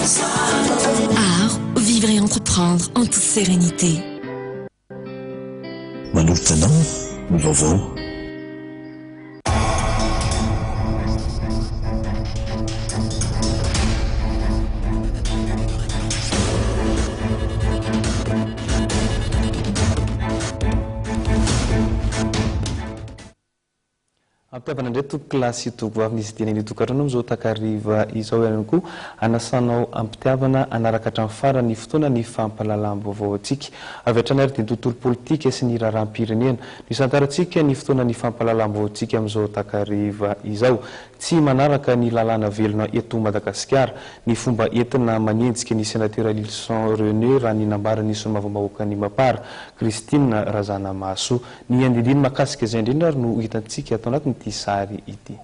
Art, vivre et entreprendre en toute sérénité. Manolotra anao ny vaovao. Ampiavana indray tokolasy tovoavy tena ny tokatrano amin'izao takariva izao ihany koa anasanao ampitiavana anaraka hatramin'ny farany fotoana ny fampahalalam-baovao antsika avy hatrany ary dia ny tontolo politika sy ny raharaham-pirenena nisantarantsika ny fotoana ny fampahalalam-baovao antsika amin'izao takariva izao tsy manaraka ny lalàna velona eto Madagasikara ny fomba entina manenjika ny sénateur Lilson René raha ny nambarany somavambahoaka ny mapara Christine Razanamaso ny andindiny makasika izay indrindra ary no hitantsika atao anatin'ity sary ity.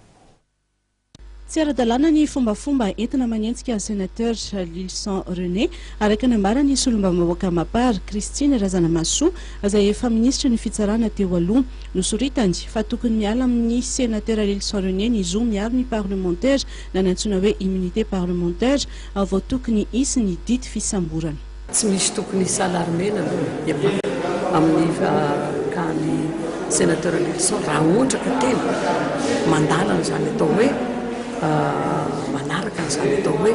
Tsy ara-dalàna ny fombafomba entina manenjika sénateur Lilson René araka ny nambarany solombavambahoaka mapara Christine Razanamaso izay efa minisitra ny fitsarana teo aloha nosoritany fa tokony miala amin'ny sénateur Lilson René ny zo miaro ny parlementaire na nantsona hoe immunité parlementaire vao tokony isy ny dity fisamborana. Tsy misy tokony salarmena amin'ny kany sénateur Lilson raha ohatra ka tena mandalana izany atao hoe manaraka n'izany atao hoe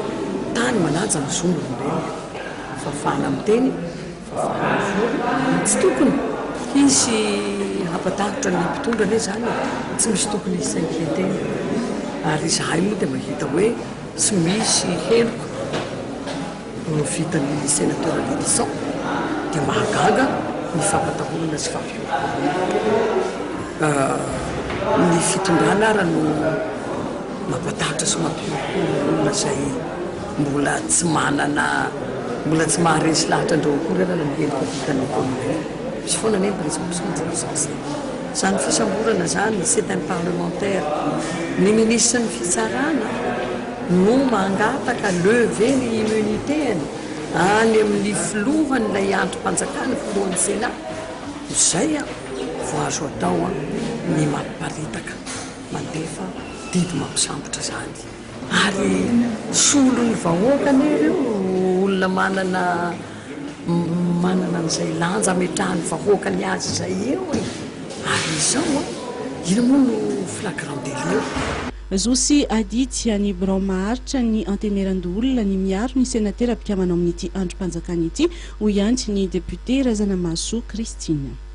tany manaja ny zombony ireny fafana amin'ny teny fafana amin'ny volo tsy tokony hisy hampatahitra ny mpitondra ane zany tsy misy tokony hisy inquiétena ary izahay moa dia mahita hoe tsy misy henoko vitan'ny sénateur Lilson dia mahagaga ny fampatahorana sy ny fitondrana raha no mampatahitra sy mampiolona izay mbola tsy maharesy lahatra andreo akory raha miendrika vitany ekonomia misy foana ane président zany fisamborana zany c'est un parlementaire ny ministre ny fitsarana no mangataka lever ny immunitény any amin'ny filohan'ilay androm-panjakana filohan'ny sénat izay vao azo atao ny mampiparitaka mandefa didy mampisambotra zany ary solon'ny vahoaka ireo olona manana n'izay lanja ametrahany vahoaka ny azy izay eo ary izao ino moa no flagrant délit Zosy adity any Brao maharitra ny anteneran-doolona ny miaro ny sénateur ampikamana amin'ity androm-panjakana ity ho ianty ny député Razanamaso Christine.